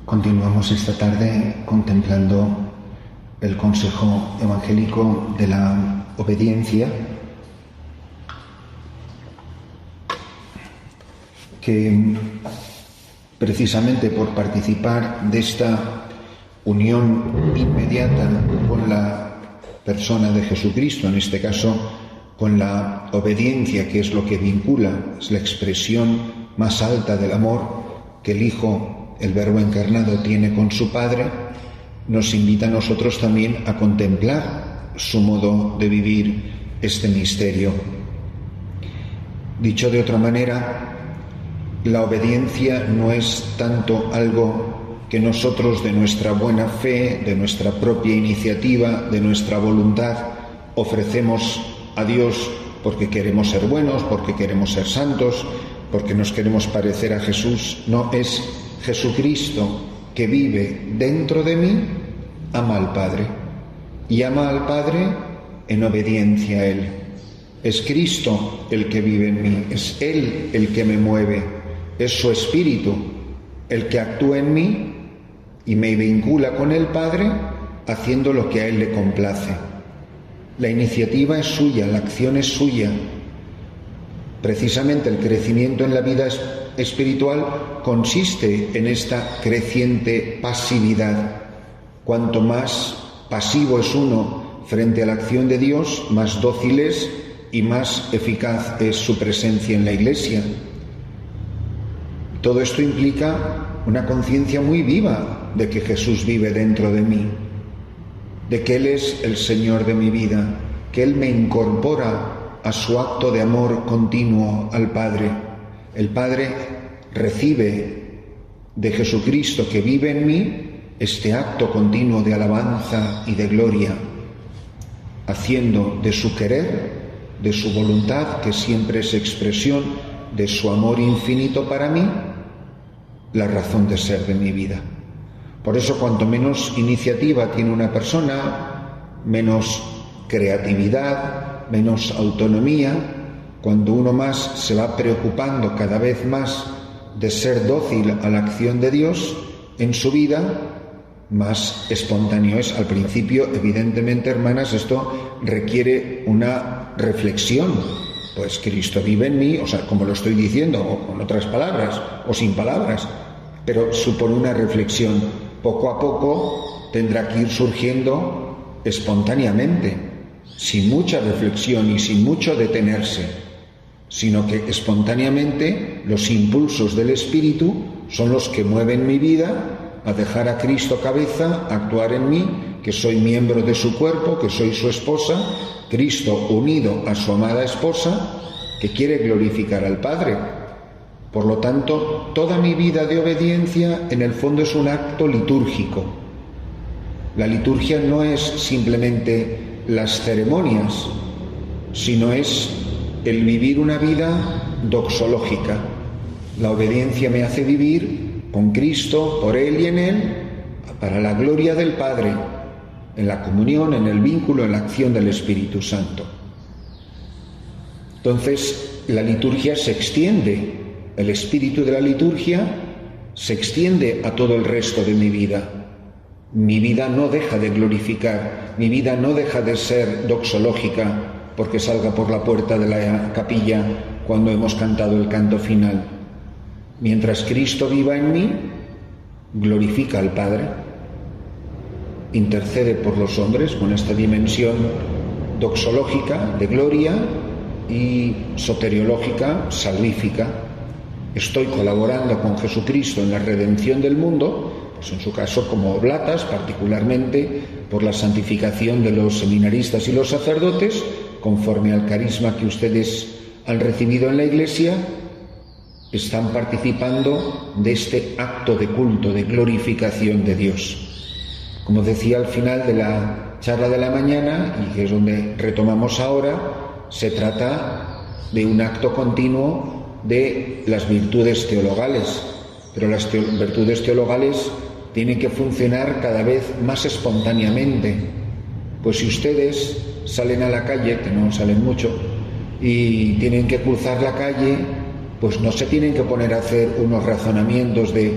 Continuamos esta tarde contemplando el consejo evangélico de la obediencia, que precisamente por participar de esta unión inmediata con la persona de Jesucristo, en este caso con la obediencia, que es lo que vincula, es la expresión más alta del amor que el Hijo, el Verbo encarnado, tiene con su Padre, nos invita a nosotros también a contemplar su modo de vivir este misterio. Dicho de otra manera, la obediencia no es tanto algo que nosotros de nuestra buena fe, de nuestra propia iniciativa, de nuestra voluntad ofrecemos a Dios porque queremos ser buenos, porque queremos ser santos, porque nos queremos parecer a Jesús. No, es Jesucristo que vive dentro de mí, ama al Padre y ama al Padre en obediencia a Él. Es Cristo el que vive en mí, es Él el que me mueve, es su Espíritu el que actúa en mí y me vincula con el Padre haciendo lo que a Él le complace. La iniciativa es suya, la acción es suya. Precisamente el crecimiento en la vida espiritual consiste en esta creciente pasividad. Cuanto más pasivo es uno frente a la acción de Dios, más dócil es y más eficaz es su presencia en la Iglesia. Todo esto implica una conciencia muy viva de que Jesús vive dentro de mí, de que Él es el Señor de mi vida, que Él me incorpora a su acto de amor continuo al Padre. El Padre recibe de Jesucristo que vive en mí este acto continuo de alabanza y de gloria, haciendo de su querer, de su voluntad, que siempre es expresión de su amor infinito para mí, la razón de ser de mi vida. Por eso, cuanto menos iniciativa tiene una persona, menos creatividad, menos autonomía. Cuando uno más se va preocupando cada vez más de ser dócil a la acción de Dios en su vida, más espontáneo es. Al principio, evidentemente, hermanas, esto requiere una reflexión. Pues Cristo vive en mí, o sea, como lo estoy diciendo, o con otras palabras, o sin palabras, pero supone una reflexión. Poco a poco tendrá que ir surgiendo espontáneamente, sin mucha reflexión y sin mucho detenerse, sino que espontáneamente los impulsos del Espíritu son los que mueven mi vida a dejar a Cristo cabeza, a actuar en mí, que soy miembro de su cuerpo, que soy su esposa, Cristo unido a su amada esposa, que quiere glorificar al Padre. Por lo tanto, toda mi vida de obediencia en el fondo es un acto litúrgico. La liturgia no es simplemente las ceremonias, sino es el vivir una vida doxológica. La obediencia me hace vivir con Cristo, por Él y en Él, para la gloria del Padre, en la comunión, en el vínculo, en la acción del Espíritu Santo. Entonces, la liturgia se extiende, el espíritu de la liturgia se extiende a todo el resto de mi vida. Mi vida no deja de glorificar, mi vida no deja de ser doxológica porque salga por la puerta de la capilla cuando hemos cantado el canto final. Mientras Cristo viva en mí, glorifica al Padre, intercede por los hombres con esta dimensión doxológica de gloria y soteriológica, salvífica. Estoy colaborando con Jesucristo en la redención del mundo, pues en su caso como oblatas, particularmente por la santificación de los seminaristas y los sacerdotes, conforme al carisma que ustedes han recibido en la Iglesia, están participando de este acto de culto, de glorificación de Dios. Como decía al final de la charla de la mañana, y que es donde retomamos ahora, se trata de un acto continuo de las virtudes teologales, pero las virtudes teologales tienen que funcionar cada vez más espontáneamente. Pues si ustedes salen a la calle, que no salen mucho, y tienen que cruzar la calle, pues no se tienen que poner a hacer unos razonamientos de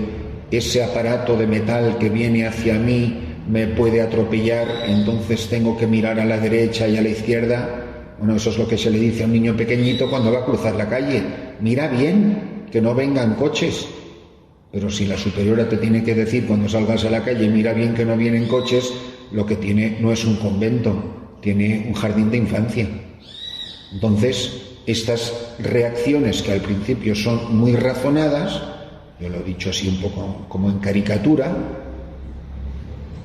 ese aparato de metal que viene hacia mí me puede atropellar, entonces tengo que mirar a la derecha y a la izquierda. Bueno, eso es lo que se le dice a un niño pequeñito cuando va a cruzar la calle. Mira bien, que no vengan coches. Pero si la superiora te tiene que decir cuando salgas a la calle, mira bien que no vienen coches, lo que tiene no es un convento, tiene un jardín de infancia. Entonces, estas reacciones que al principio son muy razonadas, yo lo he dicho así un poco como en caricatura,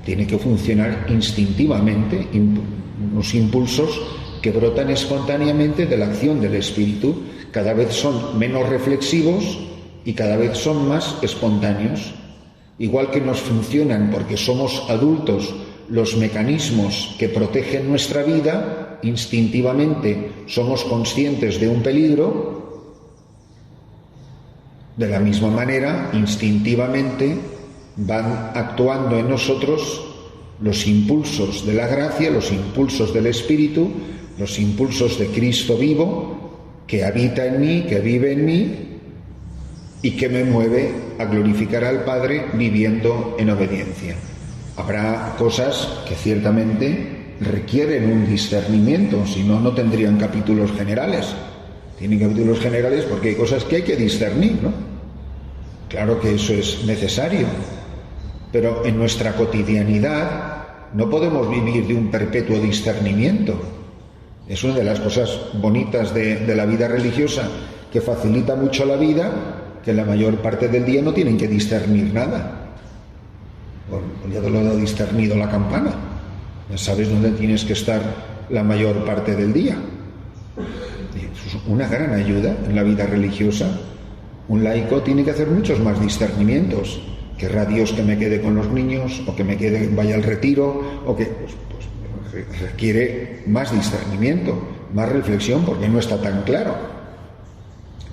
tiene que funcionar instintivamente, unos impulsos que brotan espontáneamente de la acción del espíritu. Cada vez son menos reflexivos y cada vez son más espontáneos. Igual que nos funcionan porque somos adultos los mecanismos que protegen nuestra vida, instintivamente somos conscientes de un peligro, de la misma manera, instintivamente van actuando en nosotros los impulsos de la gracia, los impulsos del Espíritu, los impulsos de Cristo vivo, que habita en mí, que vive en mí y que me mueve a glorificar al Padre viviendo en obediencia. Habrá cosas que ciertamente requieren un discernimiento, si no, no tendrían capítulos generales. Tienen capítulos generales porque hay cosas que hay que discernir, ¿no? Claro que eso es necesario, pero en nuestra cotidianidad no podemos vivir de un perpetuo discernimiento. Es una de las cosas bonitas de la vida religiosa, que facilita mucho la vida, que la mayor parte del día no tienen que discernir nada. Ya te lo ha discernido la campana. Ya sabes dónde tienes que estar la mayor parte del día. Es una gran ayuda en la vida religiosa. Un laico tiene que hacer muchos más discernimientos. Querrá Dios que me quede con los niños, o que me quede, vaya al retiro, o que pues requiere más discernimiento, más reflexión, porque no está tan claro.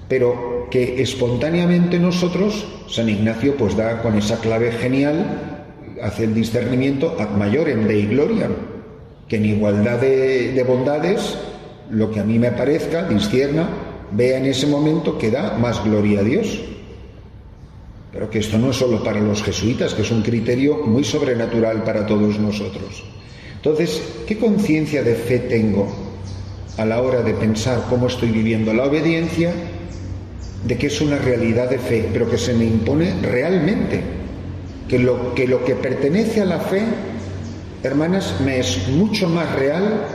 Pero que espontáneamente nosotros, San Ignacio pues da con esa clave genial, hace el discernimiento ad maiorem Dei gloriam, que en igualdad de bondades, lo que a mí me parezca, discierna, vea en ese momento que da más gloria a Dios. Pero que esto no es solo para los jesuitas, que es un criterio muy sobrenatural para todos nosotros. Entonces, ¿qué conciencia de fe tengo a la hora de pensar cómo estoy viviendo la obediencia? De que es una realidad de fe, pero que se me impone realmente. Que lo que pertenece a la fe, hermanas, me es mucho más real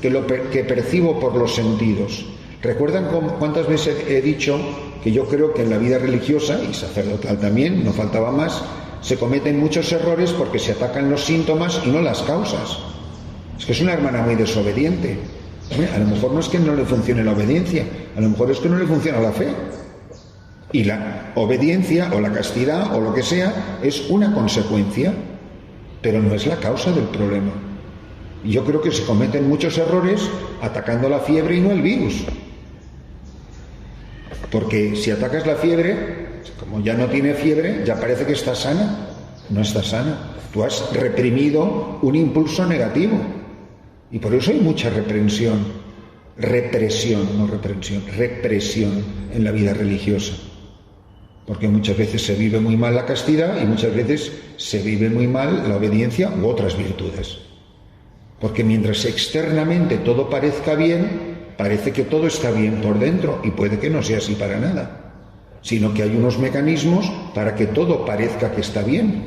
que lo que percibo por los sentidos. ¿Recuerdan cuántas veces he dicho que yo creo que en la vida religiosa, y sacerdotal también, no faltaba más, se cometen muchos errores porque se atacan los síntomas y no las causas? Es que es una hermana muy desobediente. A lo mejor no es que no le funcione la obediencia, a lo mejor es que no le funciona la fe. Y la obediencia o la castidad o lo que sea es una consecuencia, pero no es la causa del problema. Y yo creo que se cometen muchos errores atacando la fiebre y no el virus. Porque si atacas la fiebre, como ya no tiene fiebre, ya parece que está sana. No está sana. Tú has reprimido un impulso negativo. Y por eso hay mucha represión en la vida religiosa. Porque muchas veces se vive muy mal la castidad y muchas veces se vive muy mal la obediencia u otras virtudes. Porque mientras externamente todo parezca bien, parece que todo está bien por dentro, y puede que no sea así para nada, sino que hay unos mecanismos para que todo parezca que está bien.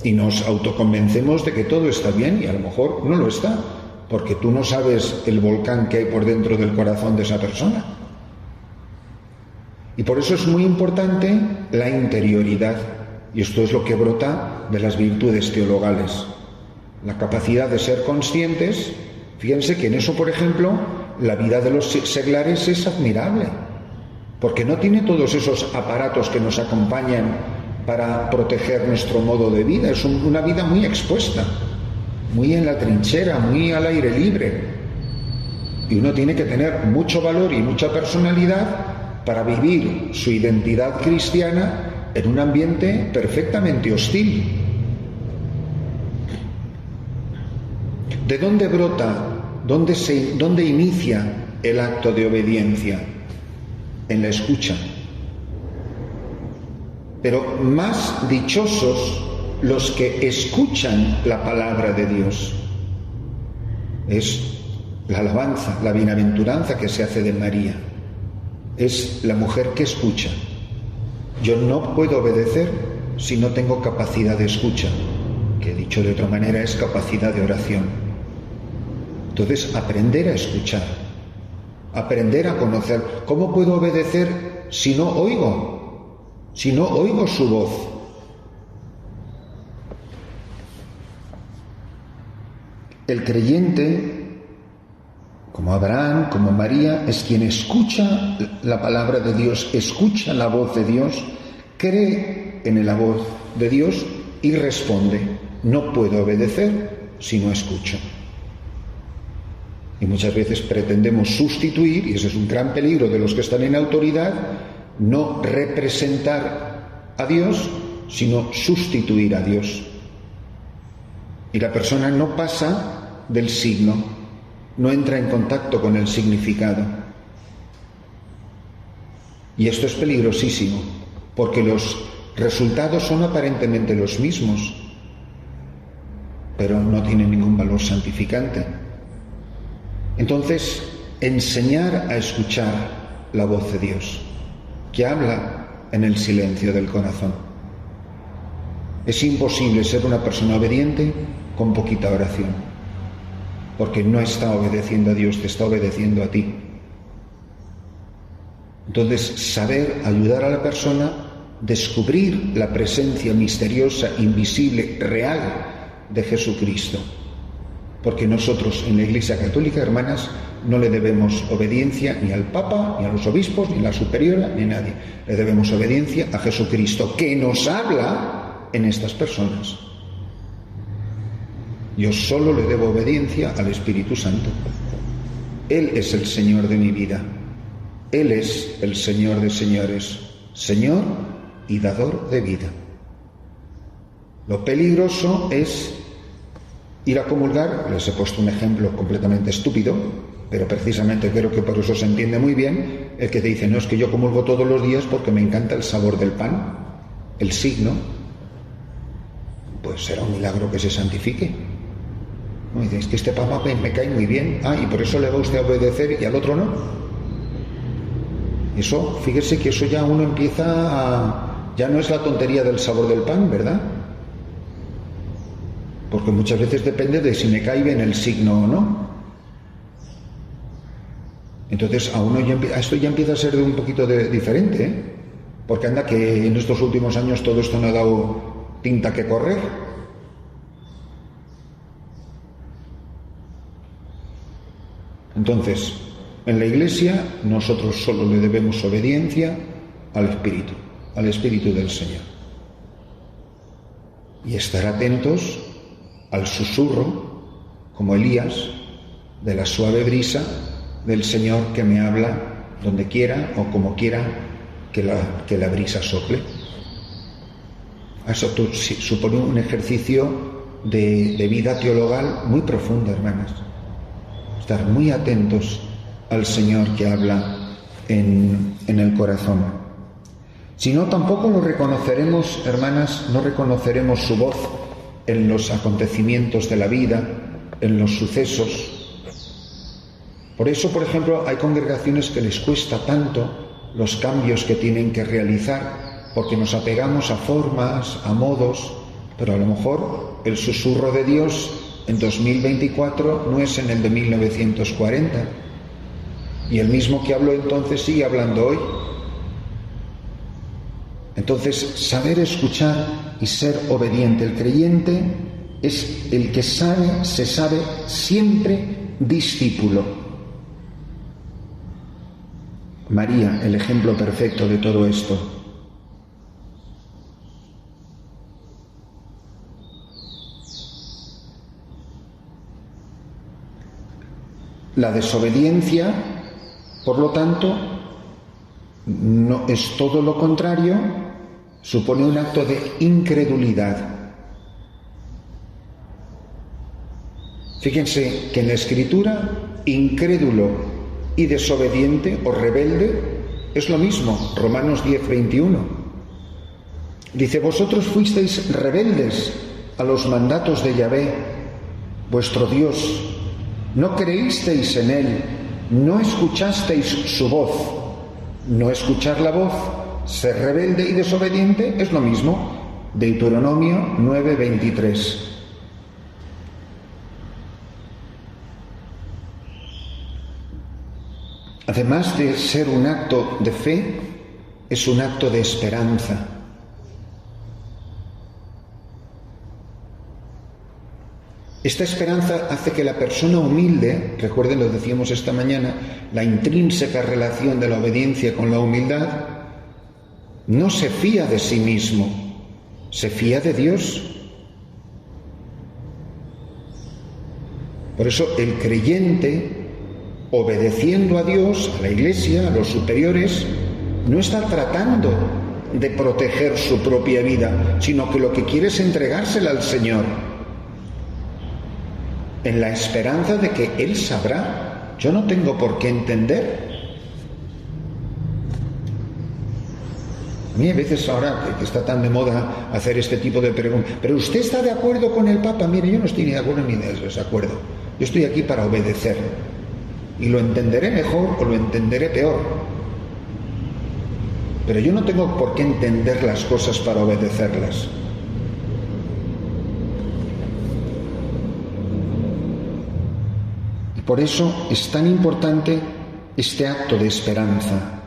Y nos autoconvencemos de que todo está bien y a lo mejor no lo está, porque tú no sabes el volcán que hay por dentro del corazón de esa persona. Y por eso es muy importante la interioridad, y esto es lo que brota de las virtudes teologales. La capacidad de ser conscientes. Fíjense que en eso, por ejemplo, la vida de los seglares es admirable, porque no tiene todos esos aparatos que nos acompañan para proteger nuestro modo de vida. Es una vida muy expuesta, muy en la trinchera, muy al aire libre. Y uno tiene que tener mucho valor y mucha personalidad para vivir su identidad cristiana en un ambiente perfectamente hostil. ¿De dónde brota, dónde inicia el acto de obediencia? En la escucha. Pero más dichosos los que escuchan la palabra de Dios. Es la alabanza, la bienaventuranza que se hace de María. Es la mujer que escucha. Yo no puedo obedecer si no tengo capacidad de escucha, que dicho de otra manera es capacidad de oración. Entonces, aprender a escuchar, aprender a conocer. ¿Cómo puedo obedecer si no oigo? Si no oigo su voz. El creyente, como Abraham, como María, es quien escucha la palabra de Dios, escucha la voz de Dios, cree en la voz de Dios y responde. No puedo obedecer si no escucho. Y muchas veces pretendemos sustituir, y ese es un gran peligro de los que están en autoridad, no representar a Dios, sino sustituir a Dios. Y la persona no pasa del signo, no entra en contacto con el significado. Y esto es peligrosísimo, porque los resultados son aparentemente los mismos, pero no tienen ningún valor santificante. Entonces, enseñar a escuchar la voz de Dios, que habla en el silencio del corazón. Es imposible ser una persona obediente con poquita oración, porque no está obedeciendo a Dios, te está obedeciendo a ti. Entonces, saber ayudar a la persona, descubrir la presencia misteriosa, invisible, real de Jesucristo. Porque nosotros en la Iglesia Católica, hermanas, no le debemos obediencia ni al Papa, ni a los obispos, ni a la superiora, ni a nadie. Le debemos obediencia a Jesucristo, que nos habla en estas personas. Yo solo le debo obediencia al Espíritu Santo. Él es el Señor de mi vida. Él es el Señor de señores, Señor y dador de vida. Lo peligroso es ir a comulgar. Les he puesto un ejemplo completamente estúpido, pero precisamente creo que por eso se entiende muy bien el que te dice, no, es que yo comulgo todos los días porque me encanta el sabor del pan, el signo. Pues será un milagro que se santifique. No, dice, es que este papa me cae muy bien, y por eso le va usted a obedecer y al otro no. Eso, fíjese que eso ya uno empieza ya no es la tontería del sabor del pan, ¿verdad? Porque muchas veces depende de si me cae bien el signo o no. Entonces esto ya empieza a ser de un poquito diferente, ¿eh? Porque anda que en estos últimos años todo esto no ha dado tinta que correr. Entonces, en la Iglesia nosotros solo le debemos obediencia al Espíritu del Señor. Y estar atentos al susurro, como Elías, de la suave brisa del Señor que me habla donde quiera o como quiera que la brisa sople. Eso supone un ejercicio de vida teologal muy profundo, hermanas. Estar muy atentos al Señor que habla en el corazón. Si no, tampoco lo reconoceremos, hermanas, no reconoceremos su voz en los acontecimientos de la vida, en los sucesos. Por eso, por ejemplo, hay congregaciones que les cuesta tanto los cambios que tienen que realizar, porque nos apegamos a formas, a modos, pero a lo mejor el susurro de Dios en 2024 no es en el de 1940. Y el mismo que habló entonces sigue hablando hoy. Entonces, saber escuchar y ser obediente. El creyente es el que se sabe siempre discípulo. María, el ejemplo perfecto de todo esto. La desobediencia, por lo tanto, no es todo lo contrario, supone un acto de incredulidad. Fíjense que en la Escritura, incrédulo y desobediente o rebelde es lo mismo, Romanos 10:21. Dice, vosotros fuisteis rebeldes a los mandatos de Yahvé, vuestro Dios. No creísteis en Él, no escuchasteis su voz. No escuchar la voz, ser rebelde y desobediente es lo mismo. Deuteronomio 9:23. Además de ser un acto de fe, es un acto de esperanza. Esta esperanza hace que la persona humilde, recuerden, lo decíamos esta mañana, la intrínseca relación de la obediencia con la humildad, no se fía de sí mismo, se fía de Dios. Por eso el creyente, obedeciendo a Dios, a la Iglesia, a los superiores, no está tratando de proteger su propia vida, sino que lo que quiere es entregársela al Señor, en la esperanza de que Él sabrá. Yo no tengo por qué entender. A mí a veces ahora que está tan de moda hacer este tipo de preguntas, ¿pero usted está de acuerdo con el Papa? Mire, yo no estoy ni de acuerdo ni de desacuerdo. Yo estoy aquí para obedecer. Y lo entenderé mejor o lo entenderé peor. Pero yo no tengo por qué entender las cosas para obedecerlas. Y por eso es tan importante este acto de esperanza.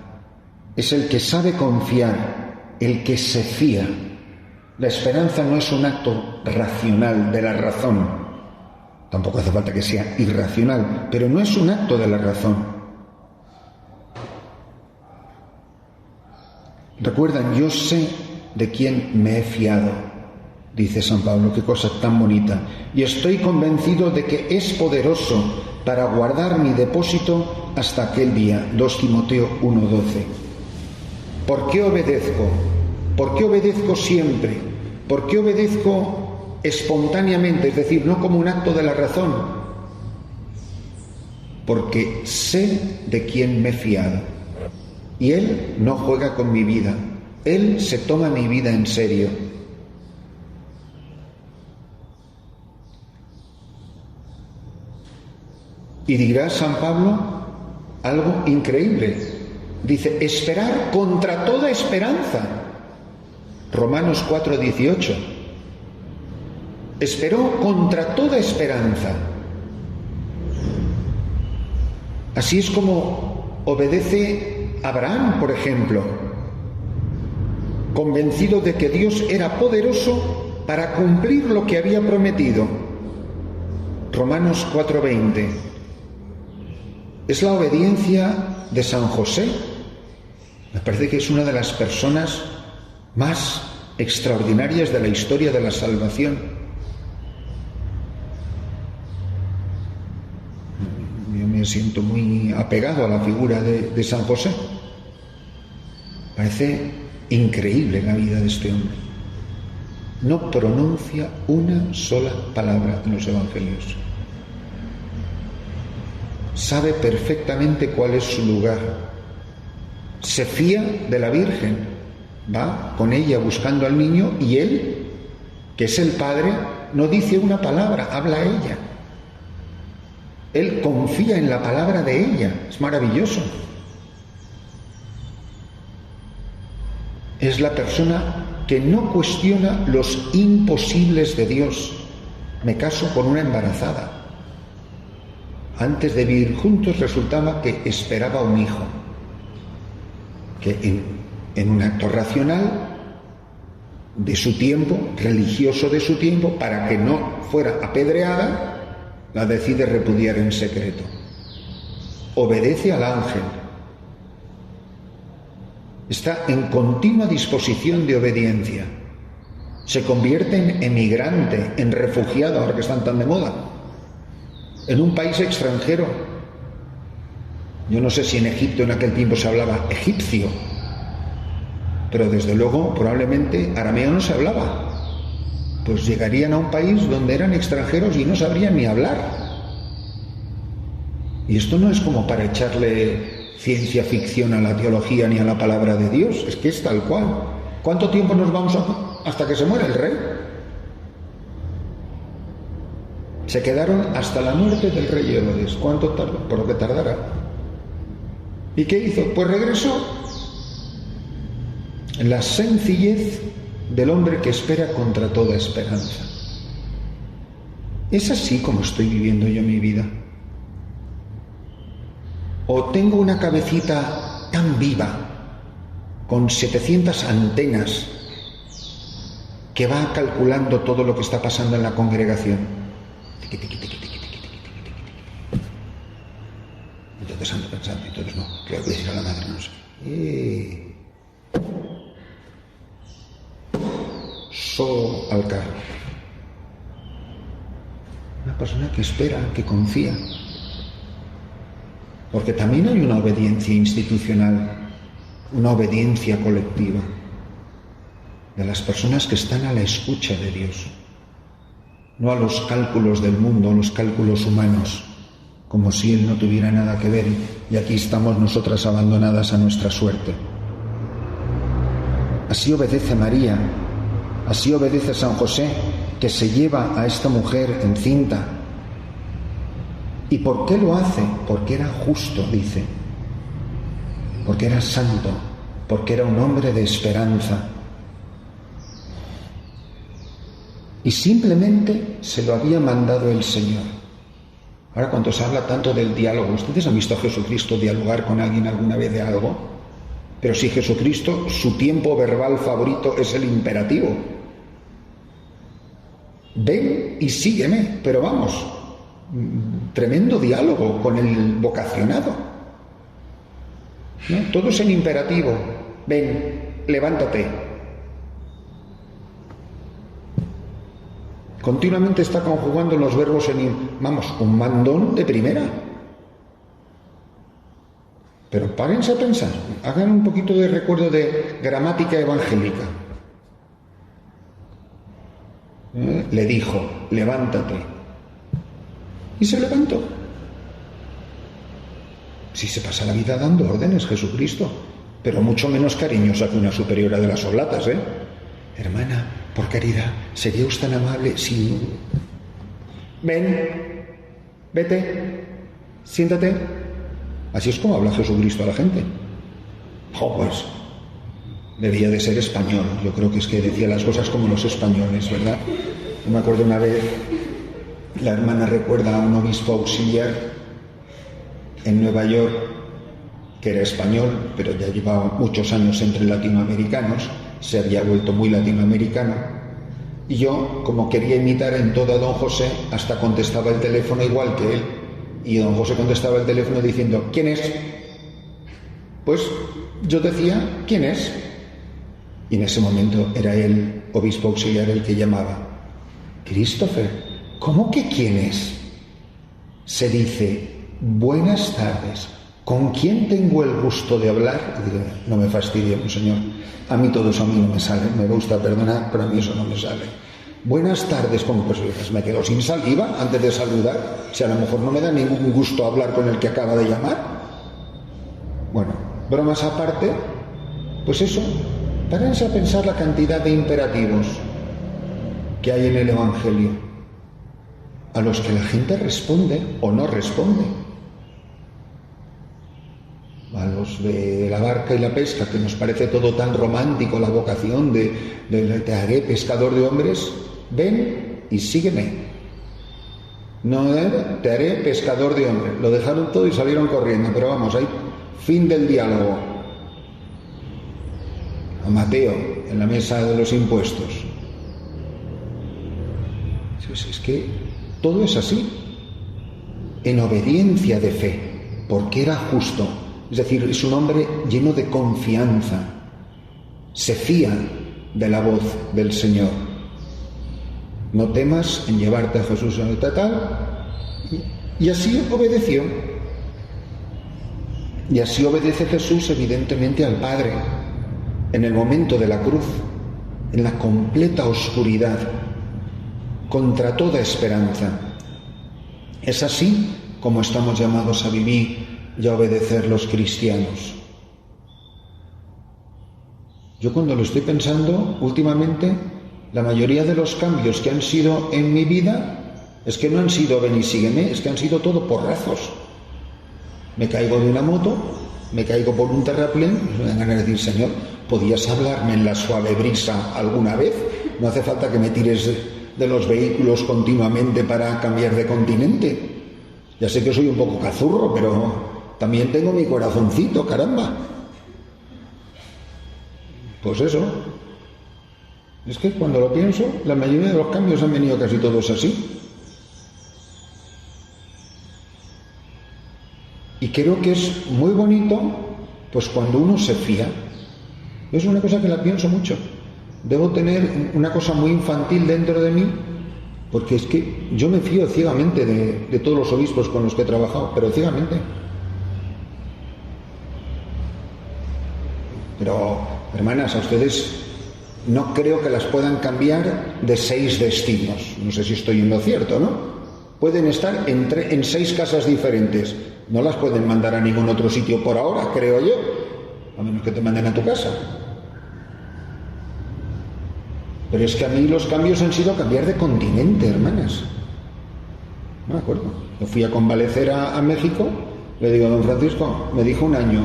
Es el que sabe confiar, el que se fía. La esperanza no es un acto racional de la razón. Tampoco hace falta que sea irracional, pero no es un acto de la razón. Recuerdan, yo sé de quién me he fiado, dice San Pablo, qué cosa tan bonita, y estoy convencido de que es poderoso para guardar mi depósito hasta aquel día. 2 Timoteo 1:12. ¿Por qué obedezco? ¿Por qué obedezco siempre? ¿Por qué obedezco espontáneamente, es decir, no como un acto de la razón? Porque sé de quién me he fiado. Y Él no juega con mi vida. Él se toma mi vida en serio. Y dirá San Pablo algo increíble. Dice, esperar contra toda esperanza. Romanos 4:18. Esperó contra toda esperanza. Así es como obedece Abraham, por ejemplo, convencido de que Dios era poderoso para cumplir lo que había prometido. Romanos 4:20. Es la obediencia de San José. Me parece que es una de las personas más extraordinarias de la historia de la salvación. Yo me siento muy apegado a la figura de San José. Parece increíble la vida de este hombre. No pronuncia una sola palabra en los evangelios. Sabe perfectamente cuál es su lugar. Se fía de la Virgen. Va con ella buscando al niño y él, que es el padre, no dice una palabra, habla a ella. Él confía en la palabra de ella. Es maravilloso. Es la persona que no cuestiona los imposibles de Dios. Me caso con una embarazada. Antes de vivir juntos resultaba que esperaba un hijo, que en un acto racional de su tiempo, religioso de su tiempo, para que no fuera apedreada, la decide repudiar en secreto. Obedece al ángel. Está en continua disposición de obediencia. Se convierte en emigrante, en refugiado, ahora que están tan de moda, en un país extranjero. Yo no sé si en Egipto en aquel tiempo se hablaba egipcio, pero desde luego probablemente arameo no se hablaba. Pues llegarían a un país donde eran extranjeros y no sabrían ni hablar. Y esto no es como para echarle ciencia ficción a la teología ni a la palabra de Dios, es que es tal cual. ¿Cuánto tiempo nos vamos hasta que se muera el rey? Se quedaron hasta la muerte del rey Herodes. ¿Cuánto tardó? Por lo que tardará. ¿Y qué hizo? Pues regresó. La sencillez del hombre que espera contra toda esperanza. ¿Es así como estoy viviendo yo mi vida? ¿O tengo una cabecita tan viva, con 700 antenas, que va calculando todo lo que está pasando en la congregación? Entonces ando pensando, entonces no, ¿qué le voy a decir a la madre? No sé. Solo al carro. Una persona que espera, que confía. Porque también hay una obediencia institucional, una obediencia colectiva de las personas que están a la escucha de Dios, no a los cálculos del mundo, a los cálculos humanos, como si Él no tuviera nada que ver y aquí estamos nosotras abandonadas a nuestra suerte. Así obedece María, así obedece San José, que se lleva a esta mujer encinta. ¿Y por qué lo hace? Porque era justo, dice, porque era santo, porque era un hombre de esperanza. Y simplemente se lo había mandado el Señor. Ahora, cuando se habla tanto del diálogo, ¿ustedes han visto a Jesucristo dialogar con alguien alguna vez de algo? Pero si Jesucristo, su tiempo verbal favorito es el imperativo. Ven y sígueme, pero vamos, tremendo diálogo con el vocacionado, ¿no? Todo es en imperativo. Ven, levántate. Continuamente está conjugando los verbos un mandón de primera. Pero párense a pensar, hagan un poquito de recuerdo de gramática evangélica. Le dijo, levántate. Y se levantó. Sí, se pasa la vida dando órdenes, Jesucristo, pero mucho menos cariñosa que una superiora de las Oblatas, ¿eh? Hermana, por caridad, ¿sería usted tan amable si... Ven, vete, siéntate. Así es como habla Jesucristo a la gente. Pues debía de ser español. Yo creo que es que decía las cosas como los españoles, ¿verdad? Yo me acuerdo una vez, la hermana recuerda a un obispo auxiliar en Nueva York, que era español, pero ya llevaba muchos años entre latinoamericanos, se había vuelto muy latinoamericano, y yo, como quería imitar en todo a don José, hasta contestaba el teléfono igual que él, y don José contestaba el teléfono diciendo, ¿quién es? Pues yo decía, ¿quién es? Y en ese momento era el obispo auxiliar el que llamaba. Christopher, ¿cómo que quién es? Se dice, buenas tardes, ¿con quién tengo el gusto de hablar? Y digo, no me fastidie, señor, a mí todo eso a mí no me sale, me gusta perdonar, pero a mí eso no me sale. Buenas tardes, pues me quedo sin saliva antes de saludar, si a lo mejor no me da ningún gusto hablar con el que acaba de llamar. Bueno, bromas aparte, pues eso, párense a pensar la cantidad de imperativos que hay en el Evangelio, a los que la gente responde o no responde. A los de la barca y la pesca, que nos parece todo tan romántico, la vocación de te haré pescador de hombres, ven y sígueme. No, te haré pescador de hombres. Lo dejaron todo y salieron corriendo, pero vamos, ahí, fin del diálogo. A Mateo, en la mesa de los impuestos. Es que todo es así, en obediencia de fe, porque era justo. Es decir, es un hombre lleno de confianza, se fía de la voz del Señor. No temas en llevarte a Jesús en el tal. Y así obedeció. Y así obedece Jesús evidentemente al Padre, en el momento de la cruz, en la completa oscuridad, contra toda esperanza. Es así como estamos llamados a vivir y a obedecer los cristianos. Yo cuando lo estoy pensando, últimamente, la mayoría de los cambios que han sido en mi vida es que no han sido ven y sígueme, es que han sido todo porrazos. Me caigo de una moto, me caigo por un terraplén, y me dan ganas de decir, Señor, ¿podías hablarme en la suave brisa alguna vez? No hace falta que me tires de los vehículos continuamente para cambiar de continente. Ya sé que soy un poco cazurro, pero también tengo mi corazoncito, caramba. Pues eso. Es que cuando lo pienso, la mayoría de los cambios han venido casi todos así. Y creo que es muy bonito, pues cuando uno se fía. Es una cosa que la pienso mucho. Debo tener una cosa muy infantil dentro de mí, porque es que yo me fío ciegamente de todos los obispos con los que he trabajado, pero ciegamente. Pero, hermanas, a ustedes no creo que las puedan cambiar de 6 destinos. No sé si estoy en lo cierto, ¿no? Pueden estar en 6 casas diferentes. No las pueden mandar a ningún otro sitio por ahora, creo yo, a menos que te manden a tu casa. Pero es que a mí los cambios han sido cambiar de continente, hermanas. No me acuerdo. Yo fui a convalecer a México, le digo a don Francisco, me dijo un año,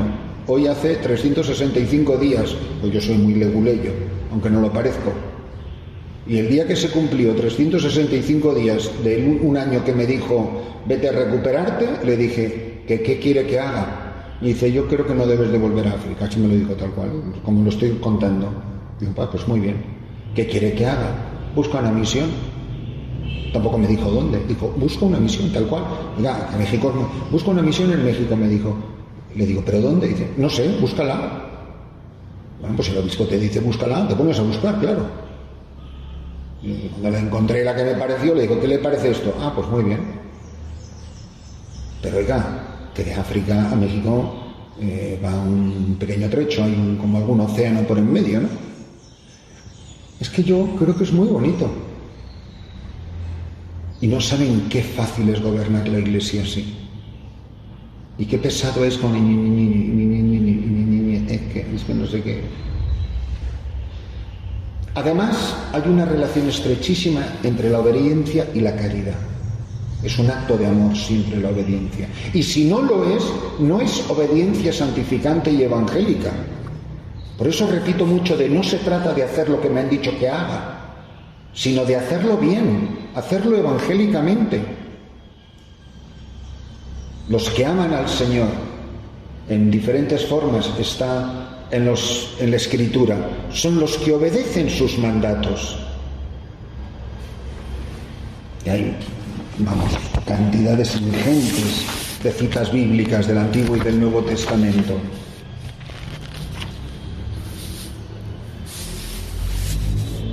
hoy hace 365 días, pues yo soy muy leguleyo, aunque no lo parezco. Y el día que se cumplió 365 días de un año que me dijo, vete a recuperarte, le dije, ¿qué quiere que haga? Y dice, yo creo que no debes de volver a África. Así me lo dijo tal cual, como lo estoy contando. Digo, pues muy bien. ¿Qué quiere que haga? Busca una misión. Tampoco me dijo dónde. Dijo, busca una misión, tal cual. Oiga, en México, busca una misión en México, me dijo. Le digo, ¿pero dónde? Dice, no sé, búscala. Bueno, pues el obispo te dice, búscala, te pones a buscar, claro. Y cuando la encontré la que me pareció, le digo, ¿qué le parece esto? Ah, pues muy bien. Pero oiga, que de África a México va un pequeño trecho, hay como algún océano por en medio, ¿no? Es que yo creo que es muy bonito. Y no saben qué fácil es gobernar la Iglesia así. Y qué pesado es con es que no sé qué. Además, hay una relación estrechísima entre la obediencia y la caridad. Es un acto de amor siempre la obediencia. Y si no lo es, no es obediencia santificante y evangélica. Por eso repito mucho de no se trata de hacer lo que me han dicho que haga, sino de hacerlo bien, hacerlo evangélicamente. Los que aman al Señor en diferentes formas está en la Escritura, son los que obedecen sus mandatos. Y hay, cantidades ingentes de citas bíblicas del Antiguo y del Nuevo Testamento.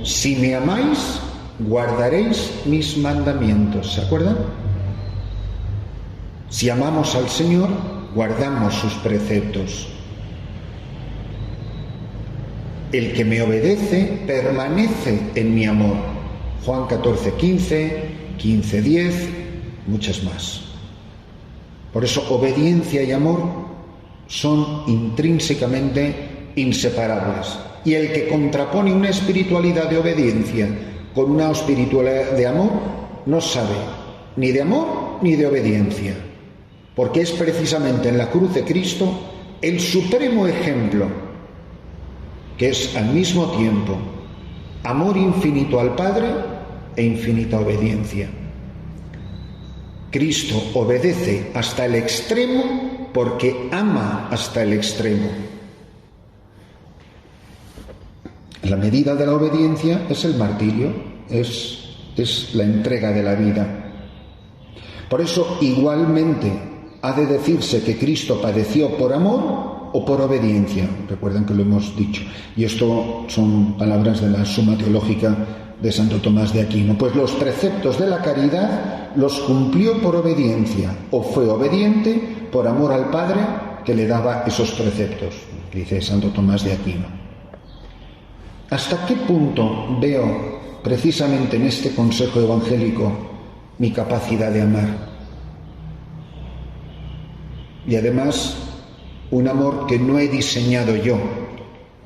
Si me amáis, guardaréis mis mandamientos. ¿Se acuerdan? Si amamos al Señor, guardamos sus preceptos. El que me obedece permanece en mi amor. Juan 14:15, 15:10, muchas más. Por eso obediencia y amor son intrínsecamente inseparables. Y el que contrapone una espiritualidad de obediencia con una espiritualidad de amor no sabe ni de amor ni de obediencia, porque es precisamente en la cruz de Cristo el supremo ejemplo, que es al mismo tiempo amor infinito al Padre e infinita obediencia. Cristo obedece hasta el extremo porque ama hasta el extremo. La medida de la obediencia es el martirio, es la entrega de la vida. Por eso igualmente ha de decirse que Cristo padeció por amor o por obediencia. Recuerden que lo hemos dicho. Y esto son palabras de la Suma Teológica de Santo Tomás de Aquino. Pues los preceptos de la caridad los cumplió por obediencia, o fue obediente por amor al Padre que le daba esos preceptos, dice Santo Tomás de Aquino. ¿Hasta qué punto veo precisamente en este consejo evangélico mi capacidad de amar? Y además, un amor que no he diseñado yo,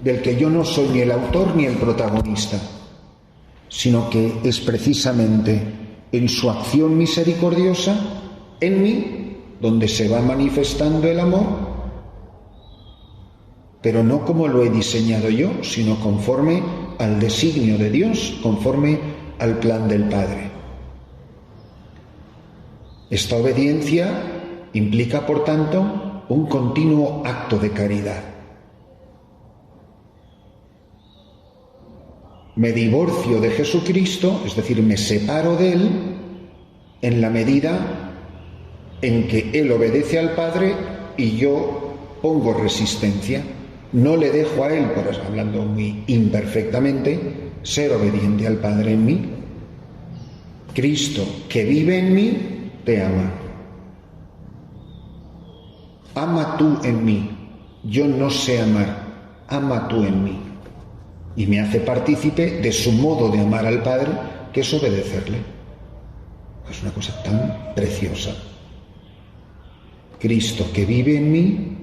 del que yo no soy ni el autor ni el protagonista, sino que es precisamente en su acción misericordiosa en mí donde se va manifestando el amor, pero no como lo he diseñado yo, sino conforme al designio de Dios, conforme al plan del Padre. Esta obediencia implica, por tanto, un continuo acto de caridad. Me divorcio de Jesucristo, es decir, me separo de Él en la medida en que Él obedece al Padre y yo pongo resistencia. No le dejo a Él, por eso, hablando muy imperfectamente, ser obediente al Padre en mí. Cristo, que vive en mí, te ama. Ama tú en mí. Yo no sé amar. Ama tú en mí. Y me hace partícipe de su modo de amar al Padre, que es obedecerle. Es una cosa tan preciosa. Cristo, que vive en mí,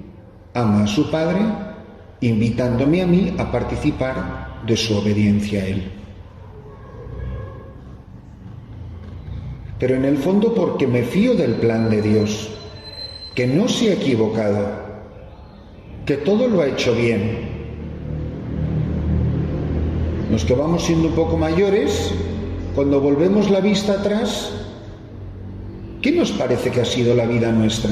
ama a su Padre, invitándome a mí a participar de su obediencia a Él. Pero en el fondo porque me fío del plan de Dios, que no se ha equivocado, que todo lo ha hecho bien. Los que vamos siendo un poco mayores, cuando volvemos la vista atrás, ¿qué nos parece que ha sido la vida nuestra?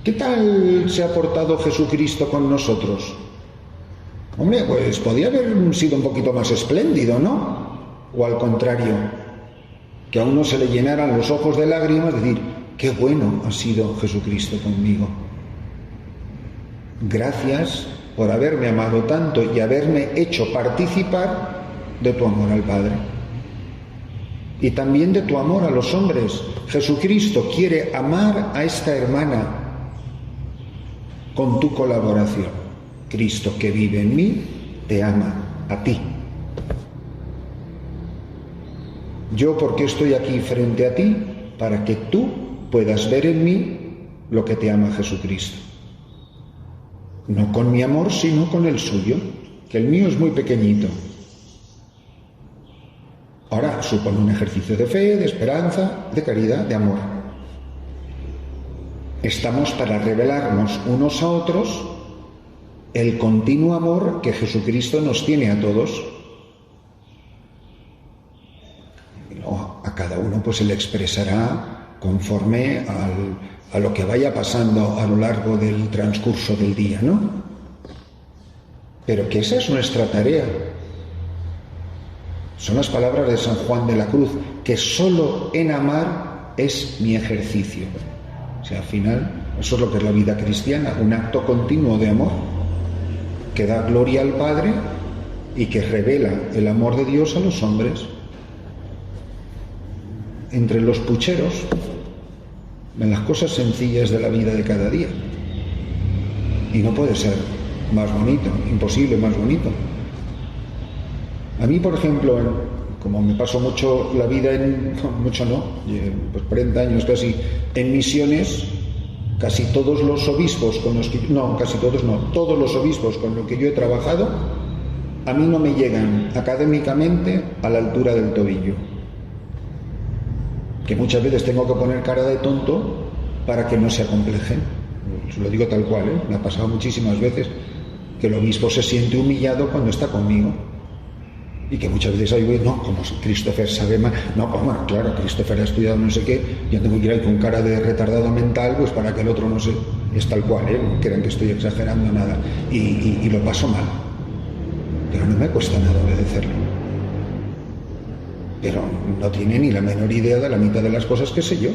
¿Qué tal se ha portado Jesucristo con nosotros? Hombre, pues podía haber sido un poquito más espléndido, ¿no? O al contrario, que a uno se le llenaran los ojos de lágrimas, decir, qué bueno ha sido Jesucristo conmigo. Gracias por haberme amado tanto y haberme hecho participar de tu amor al Padre. Y también de tu amor a los hombres. Jesucristo quiere amar a esta hermana con tu colaboración. Cristo, que vive en mí, te ama a ti. Yo, ¿por qué estoy aquí frente a ti? Para que tú puedas ver en mí lo que te ama Jesucristo. No con mi amor, sino con el suyo, que el mío es muy pequeñito. Ahora supone un ejercicio de fe, de esperanza, de caridad, de amor. Estamos para revelarnos unos a otros el continuo amor que Jesucristo nos tiene a todos. Y luego a cada uno pues se le expresará conforme a lo que vaya pasando a lo largo del transcurso del día, ¿no? Pero que esa es nuestra tarea. Son las palabras de San Juan de la Cruz, que solo en amar es mi ejercicio. O sea, al final, eso es lo que es la vida cristiana, un acto continuo de amor, que da gloria al Padre y que revela el amor de Dios a los hombres. Entre los pucheros, en las cosas sencillas de la vida de cada día. Y no puede ser más bonito, imposible más bonito. A mí, por ejemplo, como me paso mucho la vida pues 40 años casi en misiones, casi todos los obispos con los que, todos los obispos con los que yo he trabajado, a mí no me llegan académicamente a la altura del tobillo. Que muchas veces tengo que poner cara de tonto para que no se acomplejen. Os lo digo tal cual, ¿eh? Me ha pasado muchísimas veces que el obispo se siente humillado cuando está conmigo. Y que muchas veces hay, no, como Christopher sabe más, no, pues bueno, claro, Christopher ha estudiado no sé qué, yo tengo que ir ahí con cara de retardado mental, pues para que el otro no se, es tal cual, no crean que estoy exagerando nada, y lo paso mal, pero no me cuesta nada obedecerlo, pero no tiene ni la menor idea de la mitad de las cosas que sé yo,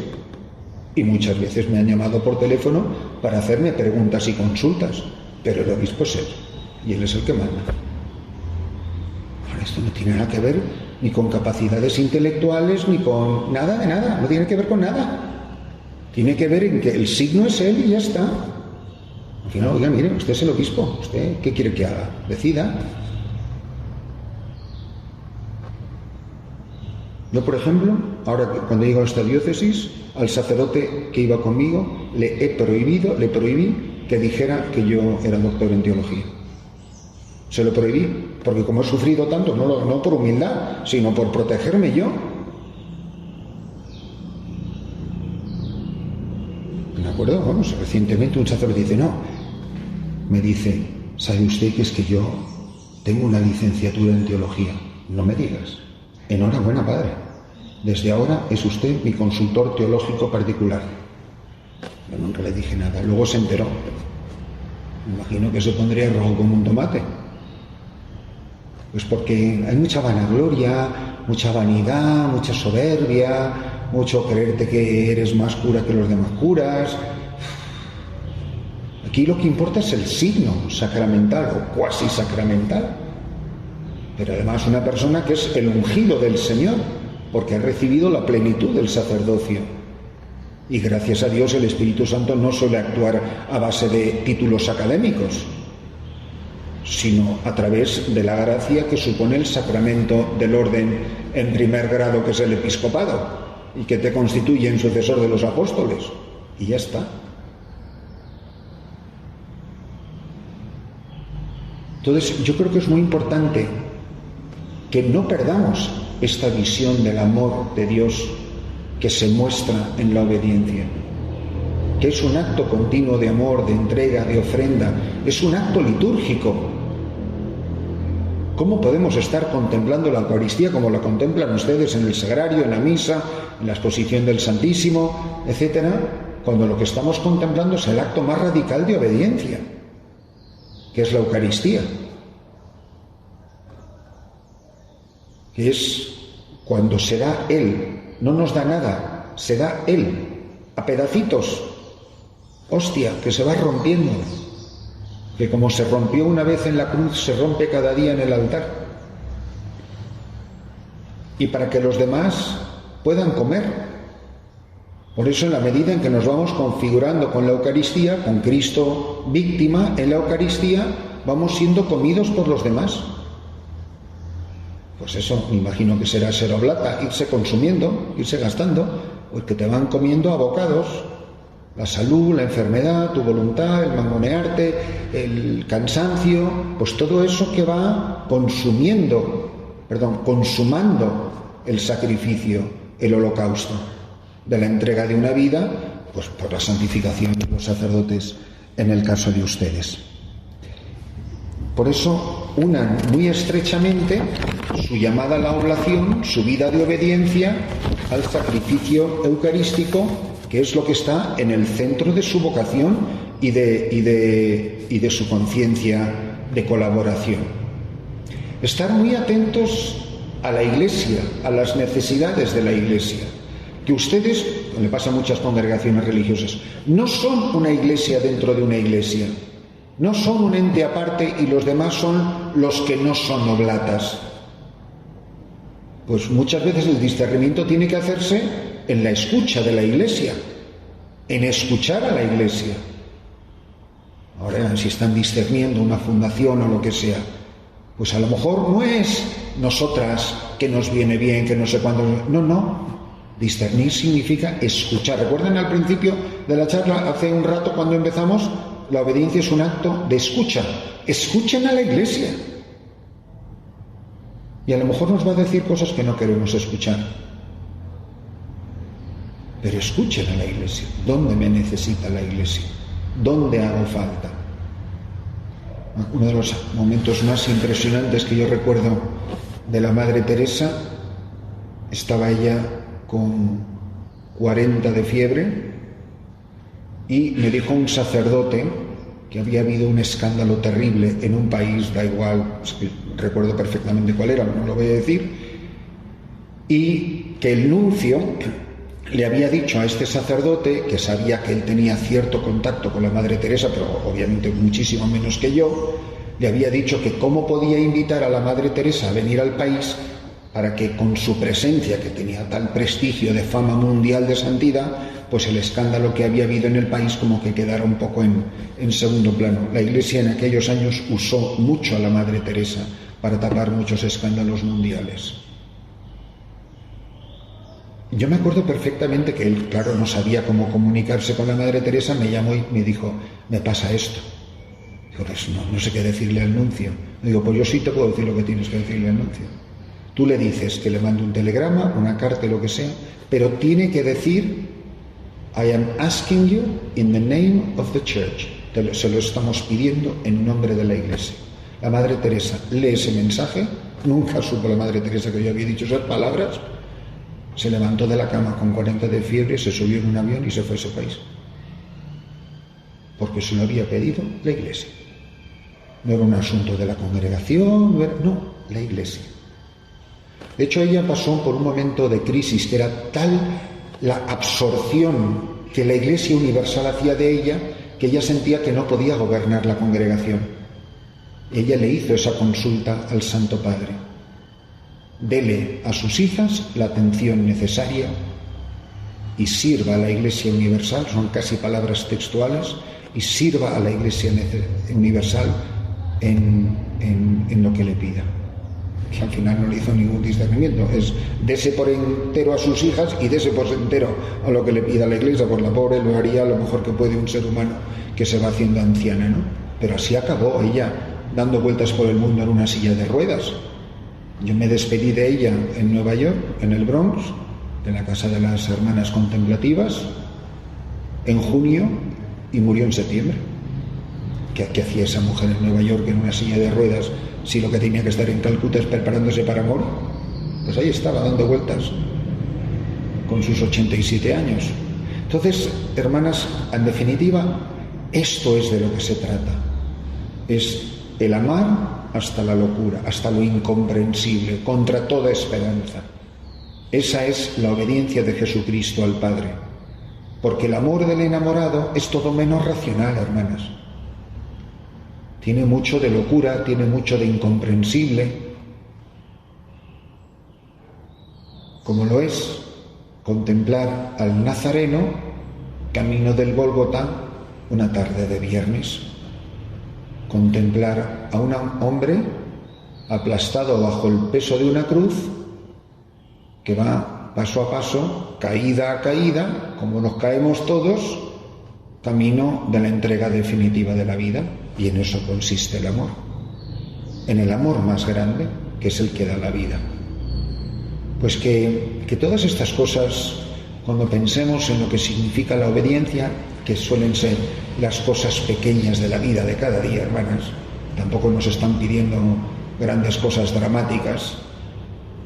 y muchas veces me han llamado por teléfono para hacerme preguntas y consultas, pero el obispo es él, y él es el que manda. Esto no tiene nada que ver ni con capacidades intelectuales, ni con nada de nada, no tiene que ver con nada. Tiene que ver en que el signo es él y ya está. Al final, oiga, mire, usted es el obispo, ¿usted qué quiere que haga? Decida. Yo, por ejemplo, ahora cuando llego a esta diócesis, al sacerdote que iba conmigo, le prohibí que dijera que yo era doctor en teología. Se lo prohibí, porque como he sufrido tanto, no por humildad, sino por protegerme yo. Me acuerdo, vamos, recientemente un sacerdote dice, me dice, ¿sabe usted que es que yo tengo una licenciatura en teología? No me digas. Enhorabuena, padre. Desde ahora es usted mi consultor teológico particular. Yo nunca le dije nada. Luego se enteró. Me imagino que se pondría rojo como un tomate. Pues porque hay mucha vanagloria, mucha vanidad, mucha soberbia, mucho creerte que eres más cura que los demás curas. Aquí lo que importa es el signo sacramental o cuasi sacramental. Pero además una persona que es el ungido del Señor, porque ha recibido la plenitud del sacerdocio. Y gracias a Dios el Espíritu Santo no suele actuar a base de títulos académicos, sino a través de la gracia que supone el sacramento del orden en primer grado, que es el episcopado, y que te constituye en sucesor de los apóstoles. Y ya está. Entonces, yo creo que es muy importante que no perdamos esta visión del amor de Dios que se muestra en la obediencia, que es un acto continuo de amor, de entrega, de ofrenda, es un acto litúrgico. ¿Cómo podemos estar contemplando la Eucaristía como la contemplan ustedes en el sagrario, en la misa, en la exposición del Santísimo, etcétera, cuando lo que estamos contemplando es el acto más radical de obediencia, que es la Eucaristía, que es cuando se da Él, no nos da nada, se da Él, a pedacitos, hostia, que se va rompiendo, que como se rompió una vez en la cruz, se rompe cada día en el altar, y para que los demás puedan comer. Por eso, en la medida en que nos vamos configurando con la Eucaristía, con Cristo víctima en la Eucaristía, vamos siendo comidos por los demás. Pues eso, me imagino que será ser oblata, irse consumiendo, irse gastando, porque te van comiendo a bocados. La salud, la enfermedad, tu voluntad, el mangonearte, el cansancio, pues todo eso que va consumando el sacrificio, el holocausto, de la entrega de una vida, pues por la santificación de los sacerdotes en el caso de ustedes. Por eso unan muy estrechamente su llamada a la oblación, su vida de obediencia al sacrificio eucarístico, que es lo que está en el centro de su vocación y de su conciencia de colaboración. Estar muy atentos a la Iglesia, a las necesidades de la Iglesia. Que ustedes, le pasa a muchas congregaciones religiosas, no son una iglesia dentro de una iglesia. No son un ente aparte y los demás son los que no son oblatas. Pues muchas veces el discernimiento tiene que hacerse en la escucha de la Iglesia, en escuchar a la Iglesia. Ahora, si están discerniendo una fundación o lo que sea, pues a lo mejor no es nosotras que nos viene bien, que no sé cuándo. No. Discernir significa escuchar. ¿Recuerdan al principio de la charla, hace un rato cuando empezamos? La obediencia es un acto de escucha. Escuchen a la Iglesia. Y a lo mejor nos va a decir cosas que no queremos escuchar. Pero escuchen a la Iglesia. ¿Dónde me necesita la Iglesia? ¿Dónde hago falta? Uno de los momentos más impresionantes que yo recuerdo de la Madre Teresa, estaba ella con 40 de fiebre y me dijo un sacerdote que había habido un escándalo terrible en un país, da igual, recuerdo perfectamente cuál era, no lo voy a decir, y que el nuncio le había dicho a este sacerdote, que sabía que él tenía cierto contacto con la Madre Teresa, pero obviamente muchísimo menos que yo, le había dicho que cómo podía invitar a la Madre Teresa a venir al país para que con su presencia, que tenía tal prestigio de fama mundial de santidad, pues el escándalo que había habido en el país como que quedara un poco en segundo plano. La Iglesia en aquellos años usó mucho a la Madre Teresa para tapar muchos escándalos mundiales. Yo me acuerdo perfectamente que él, claro, no sabía cómo comunicarse con la Madre Teresa, me llamó y me dijo, me pasa esto. Pues no sé qué decirle al nuncio. Digo, pues yo sí te puedo decir lo que tienes que decirle al nuncio. Tú le dices que le mande un telegrama, una carta, lo que sea, pero tiene que decir: I am asking you in the name of the church. Se lo estamos pidiendo en nombre de la Iglesia. La Madre Teresa lee ese mensaje. Nunca supo la Madre Teresa que yo había dicho esas palabras. Se levantó de la cama con 40 de fiebre, se subió en un avión y se fue a ese país. Porque se lo había pedido la Iglesia. No era un asunto de la congregación, no, la Iglesia. De hecho, ella pasó por un momento de crisis, que era tal la absorción que la Iglesia Universal hacía de ella, que ella sentía que no podía gobernar la congregación. Ella le hizo esa consulta al Santo Padre: dele a sus hijas la atención necesaria y sirva a la Iglesia Universal, son casi palabras textuales, y sirva a la Iglesia Universal en lo que le pida. Que al final no le hizo ningún discernimiento, es dese por entero a sus hijas y dese por entero a lo que le pida la Iglesia. Pues la pobre lo haría lo mejor que puede un ser humano que se va haciendo anciana, ¿no? Pero así acabó ella, dando vueltas por el mundo en una silla de ruedas. Yo me despedí de ella en Nueva York, en el Bronx, de la casa de las Hermanas Contemplativas, en junio, y murió en septiembre. ¿Qué hacía esa mujer en Nueva York en una silla de ruedas si lo que tenía que estar en Calcuta es preparándose para morir? Pues ahí estaba, dando vueltas con sus 87 años. Entonces, hermanas, en definitiva, esto es de lo que se trata. Es el amar hasta la locura, hasta lo incomprensible, contra toda esperanza. Esa es la obediencia de Jesucristo al Padre. Porque el amor del enamorado es todo menos racional, hermanas. Tiene mucho de locura, tiene mucho de incomprensible, como lo es contemplar al Nazareno camino del Gólgota una tarde de viernes, contemplar a un hombre aplastado bajo el peso de una cruz que va paso a paso, caída a caída, como nos caemos todos, camino de la entrega definitiva de la vida. Y en eso consiste el amor, en el amor más grande, que es el que da la vida. Pues que todas estas cosas, cuando pensemos en lo que significa la obediencia, que suelen ser las cosas pequeñas de la vida de cada día, hermanas, tampoco nos están pidiendo grandes cosas dramáticas,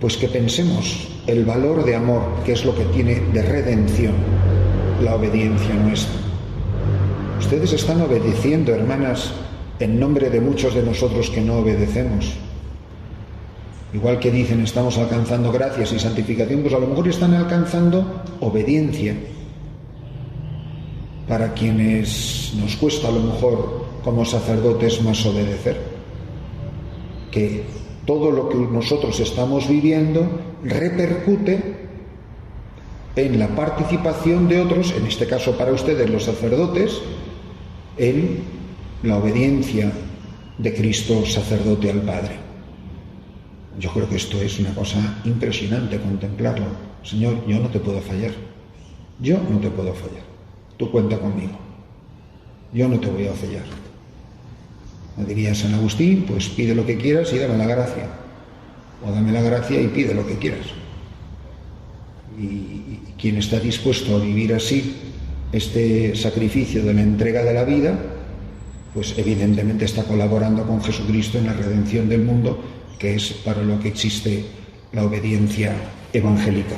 pues que pensemos el valor de amor, que es lo que tiene de redención la obediencia nuestra. Ustedes están obedeciendo, hermanas, en nombre de muchos de nosotros que no obedecemos. Igual que dicen estamos alcanzando gracias y santificación, pues a lo mejor están alcanzando obediencia. Para quienes nos cuesta a lo mejor como sacerdotes más obedecer. Que todo lo que nosotros estamos viviendo repercute en la participación de otros, en este caso para ustedes los sacerdotes, en la obediencia de Cristo sacerdote al Padre. Yo creo que esto es una cosa impresionante contemplarlo. Señor, yo no te puedo fallar. Yo no te puedo fallar. Tú cuenta conmigo. Yo no te voy a fallar. Me diría San Agustín, pues pide lo que quieras y dame la gracia. O dame la gracia y pide lo que quieras. Y quien está dispuesto a vivir así este sacrificio de la entrega de la vida, pues evidentemente está colaborando con Jesucristo en la redención del mundo, que es para lo que existe la obediencia evangélica.